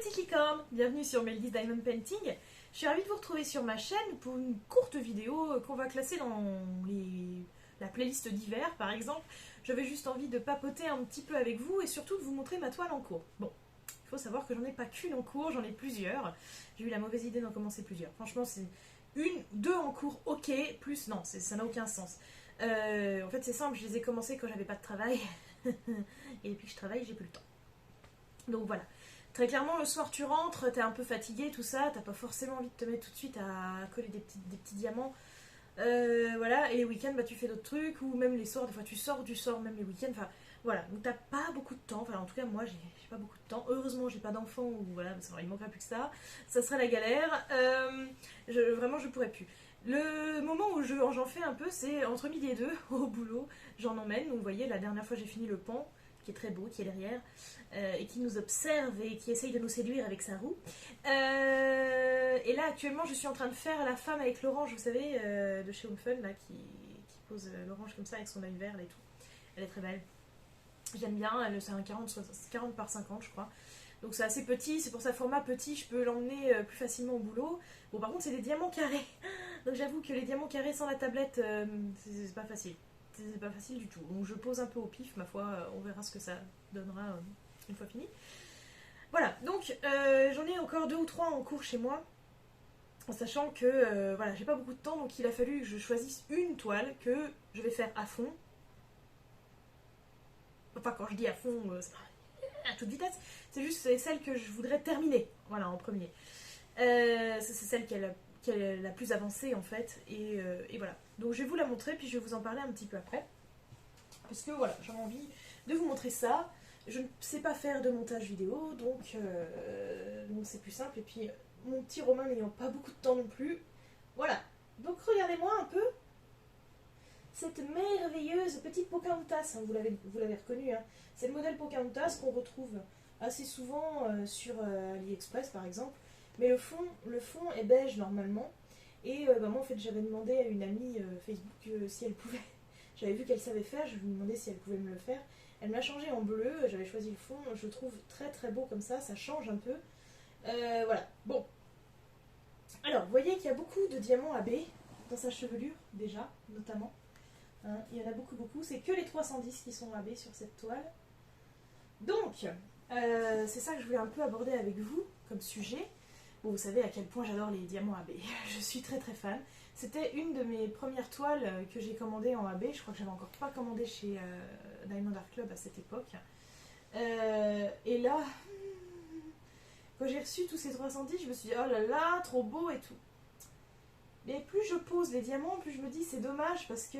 petites licornes, bienvenue sur Meldy's Diamond Painting. Je suis ravie de vous retrouver sur ma chaîne pour une courte vidéo qu'on va classer dans la playlist d'hiver par exemple. J'avais juste envie de papoter un petit peu avec vous et surtout de vous montrer ma toile en cours. Bon, il faut savoir que j'en ai pas qu'une en cours, j'en ai plusieurs. J'ai eu la mauvaise idée d'en commencer plusieurs. Franchement, c'est deux en cours, ok, plus non, ça n'a aucun sens. En fait c'est simple, je les ai commencés quand j'avais pas de travail et depuis que je travaille j'ai plus le temps. Donc voilà, très clairement le soir tu rentres, t'es un peu fatigué, tout ça, t'as pas forcément envie de te mettre tout de suite à coller des petits diamants. Voilà, et les week-ends bah, tu fais d'autres trucs, ou même les soirs, des fois tu sors même les week-ends, enfin voilà, donc t'as pas beaucoup de temps, enfin en tout cas moi j'ai pas beaucoup de temps, heureusement j'ai pas d'enfants, ou voilà, parce qu'il manquerait plus que ça serait la galère, vraiment je pourrais plus. Le moment où j'en fais un peu, c'est entre midi et deux, au boulot, j'en emmène, donc vous voyez, la dernière fois j'ai fini le pan, qui est très beau, qui est derrière, et qui nous observe et qui essaye de nous séduire avec sa roue. Et là actuellement je suis en train de faire la femme avec l'orange, vous savez, de chez Home Fun, là, qui pose l'orange comme ça avec son œil vert et tout. Elle est très belle. J'aime bien, c'est un 40 par 50 je crois. Donc c'est assez petit, c'est pour ça format petit, je peux l'emmener plus facilement au boulot. Bon par contre c'est des diamants carrés. Donc j'avoue que les diamants carrés sans la tablette, c'est pas facile. C'est pas facile du tout. Donc je pose un peu au pif, ma foi, on verra ce que ça donnera une fois fini. Voilà, donc j'en ai encore 2 ou 3 en cours chez moi, en sachant que voilà, j'ai pas beaucoup de temps, donc il a fallu que je choisisse une toile que je vais faire à fond. Enfin quand je dis à fond, c'est pas à toute vitesse, c'est juste celle que je voudrais terminer, voilà, en premier. C'est celle qui est la plus avancée en fait, et voilà. Donc je vais vous la montrer, puis je vais vous en parler un petit peu après. Parce que voilà, j'ai envie de vous montrer ça. Je ne sais pas faire de montage vidéo, donc c'est plus simple. Et puis mon petit Romain n'ayant pas beaucoup de temps non plus, voilà. Donc regardez-moi un peu cette merveilleuse petite Pocahontas, hein, vous l'avez reconnue, hein. C'est le modèle Pocahontas qu'on retrouve assez souvent sur AliExpress par exemple. Mais le fond est beige normalement. Et moi en fait j'avais demandé à une amie Facebook si elle pouvait. J'avais vu qu'elle savait faire, je lui ai demandé si elle pouvait me le faire. Elle me l'a changé en bleu, j'avais choisi le fond, je le trouve très très beau comme ça change un peu. Voilà, bon. Alors, vous voyez qu'il y a beaucoup de diamants AB dans sa chevelure, déjà, notamment. Hein, il y en a beaucoup, c'est que les 310 qui sont AB sur cette toile. Donc, c'est ça que je voulais un peu aborder avec vous comme sujet. Bon, vous savez à quel point j'adore les diamants AB, je suis très très fan. C'était une de mes premières toiles que j'ai commandées en AB, je crois que j'avais encore pas commandé chez Diamond Art Club à cette époque. Et là, quand j'ai reçu tous ces 310, je me suis dit oh là là, trop beau et tout. Mais plus je pose les diamants, plus je me dis c'est dommage parce que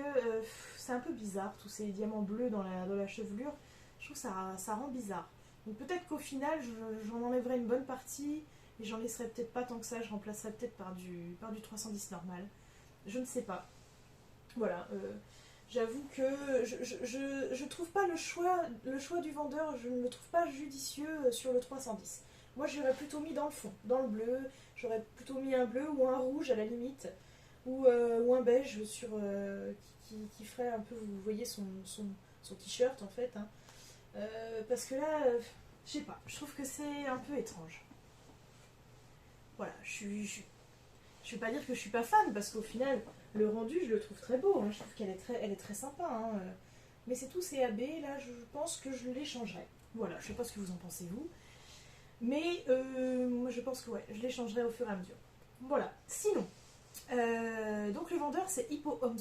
c'est un peu bizarre, tous ces diamants bleus dans la chevelure. Je trouve que ça rend bizarre. Donc peut-être qu'au final, j'en enlèverai une bonne partie et j'en laisserai peut-être pas tant que ça, je remplacerai peut-être par du 310 normal. Je ne sais pas. Voilà, j'avoue que je trouve pas le choix du vendeur, je ne le trouve pas judicieux sur le 310. Moi j'aurais plutôt mis dans le fond, dans le bleu, j'aurais plutôt mis un bleu ou un rouge à la limite, ou un beige sur, qui ferait un peu, vous voyez son t-shirt en fait. Hein. Parce que là, je sais pas, je trouve que c'est un peu étrange. Voilà, je vais pas dire que je suis pas fan, parce qu'au final, le rendu, je le trouve très beau. Hein. Je trouve qu'elle est très sympa. Hein. Mais c'est tout, c'est AB. Là, je pense que je les changerai. Voilà, je sais pas ce que vous en pensez, vous. Mais moi, je pense que ouais, je les changerai au fur et à mesure. Voilà. Sinon, donc le vendeur, c'est Hippo Home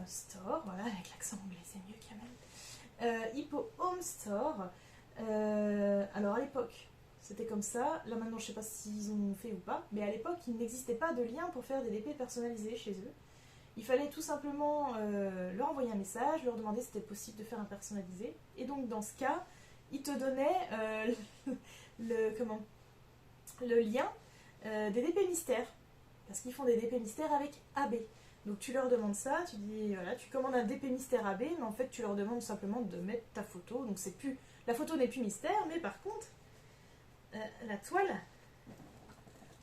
Store. Voilà, avec l'accent anglais, c'est mieux quand même. Hippo Home Store. Alors, à l'époque, c'était comme ça. Là maintenant je sais pas s'ils ont fait ou pas, mais à l'époque il n'existait pas de lien pour faire des DP personnalisés chez eux. Il fallait tout simplement leur envoyer un message, leur demander si c'était possible de faire un personnalisé. Et donc dans ce cas, ils te donnaient le lien des DP mystères. Parce qu'ils font des DP mystères avec AB. Donc tu leur demandes ça, tu dis voilà, tu commandes un DP mystère AB, mais en fait tu leur demandes simplement de mettre ta photo. Donc c'est plus, la photo n'est plus mystère, mais par contre la toile,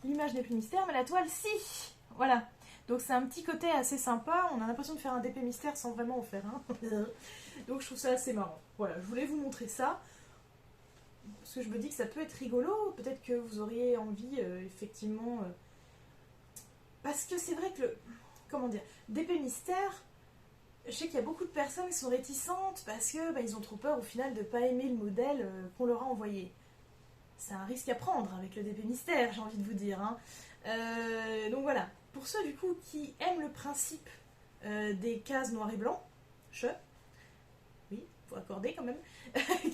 l'image n'est plus mystère, mais la toile si. Voilà, donc c'est un petit côté assez sympa. On a l'impression de faire un DP mystère sans vraiment en faire un. Donc je trouve ça assez marrant. Voilà, je voulais vous montrer ça. parce que je me dis que ça peut être rigolo, peut-être que vous auriez envie, effectivement, parce que c'est vrai que, comment dire, d'épée mystère, je sais qu'il y a beaucoup de personnes qui sont réticentes parce que ils ont trop peur au final de ne pas aimer le modèle qu'on leur a envoyé. C'est un risque à prendre avec le DP mystère, j'ai envie de vous dire. Hein. Donc voilà, pour ceux du coup qui aiment le principe des cases noir et blanc, oui, faut accorder quand même,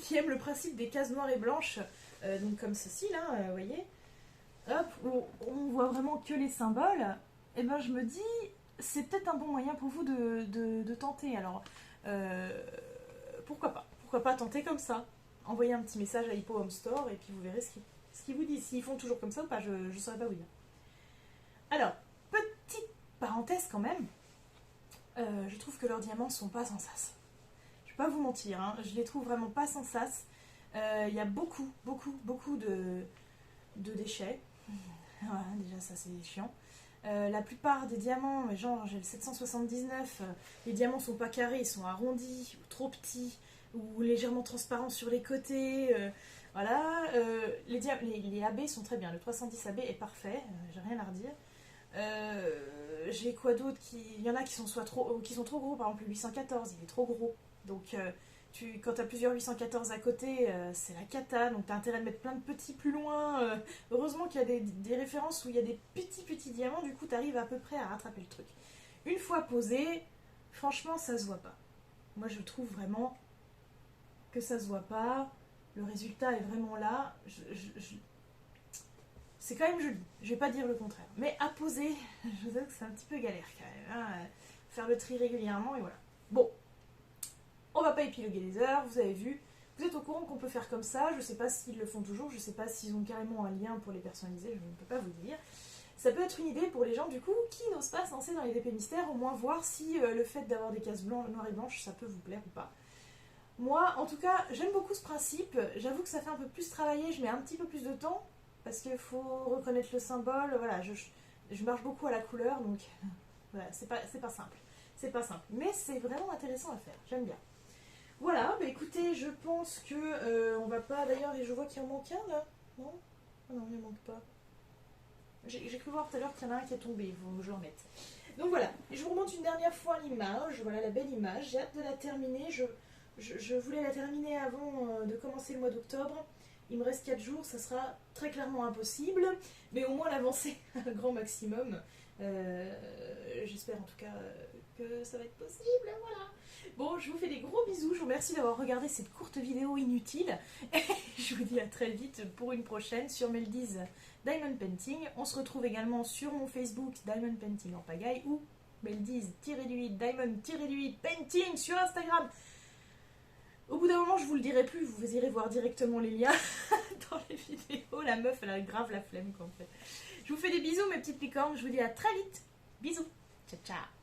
qui aiment le principe des cases noires et blanches, donc comme ceci là, vous voyez, hop, où on voit vraiment que les symboles, et ben je me dis, c'est peut-être un bon moyen pour vous de tenter. Alors, pourquoi pas? Pourquoi pas tenter comme ça? Envoyez un petit message à Hippo Home Store et puis vous verrez ce qu'ils vous disent. S'ils font toujours comme ça ou pas, je ne saurais pas vous dire. Alors, petite parenthèse quand même, je trouve que leurs diamants sont pas sans sas. Je vais pas vous mentir, hein, je les trouve vraiment pas sans sas. Il y a beaucoup de déchets. Voilà, déjà ça c'est chiant. La plupart des diamants, genre j'ai le 779, les diamants sont pas carrés, ils sont arrondis, ou trop petits, ou légèrement transparents sur les côtés. Voilà, les AB sont très bien, le 310 AB est parfait, j'ai rien à redire. J'ai quoi d'autre il y en a qui sont qui sont trop gros, par exemple le 814, il est trop gros. Donc quand tu as plusieurs 814 à côté, c'est la cata, donc tu as intérêt de mettre plein de petits plus loin. Heureusement qu'il y a des références où il y a des petits diamants, du coup tu arrives à peu près à rattraper le truc. Une fois posé, franchement ça se voit pas. Moi je trouve vraiment que ça se voit pas, le résultat est vraiment là. C'est quand même joli, je vais pas dire le contraire. Mais à poser, je vous avoue que c'est un petit peu galère quand même. Hein. Faire le tri régulièrement et voilà. Bon, on va pas épiloguer les heures, vous avez vu. Vous êtes au courant qu'on peut faire comme ça, je sais pas s'ils le font toujours, je sais pas s'ils ont carrément un lien pour les personnaliser, je ne peux pas vous dire. Ça peut être une idée pour les gens du coup qui n'osent pas se lancer dans les DP mystères, au moins voir si le fait d'avoir des cases noires et blanches, ça peut vous plaire ou pas. Moi, en tout cas, j'aime beaucoup ce principe, j'avoue que ça fait un peu plus travailler, je mets un petit peu plus de temps, parce qu'il faut reconnaître le symbole, voilà, je marche beaucoup à la couleur, donc voilà, c'est pas simple. C'est pas simple, mais c'est vraiment intéressant à faire, j'aime bien. Voilà, bah écoutez, je pense que on va pas, d'ailleurs, et je vois qu'il en manque un là, non? Ah non, il en manque pas. J'ai cru voir tout à l'heure qu'il y en a un qui est tombé, il faut que je le remette. Donc voilà, je vous remonte une dernière fois l'image, voilà la belle image, j'ai hâte de la terminer, je voulais la terminer avant de commencer le mois d'octobre. Il me reste 4 jours, ça sera très clairement impossible, mais au moins l'avancer un grand maximum. J'espère en tout cas que ça va être possible, voilà. Bon, je vous fais des gros bisous, je vous remercie d'avoir regardé cette courte vidéo inutile. Et je vous dis à très vite pour une prochaine sur Meldy's Diamond Painting. On se retrouve également sur mon Facebook Diamond Painting en pagaille ou Meldy's-Diamond-Painting sur Instagram. Au bout d'un moment, je vous le dirai plus, vous irez voir directement les liens dans les vidéos. La meuf, elle a grave la flemme, quoi, en fait. Je vous fais des bisous, mes petites licornes. Je vous dis à très vite. Bisous. Ciao, ciao.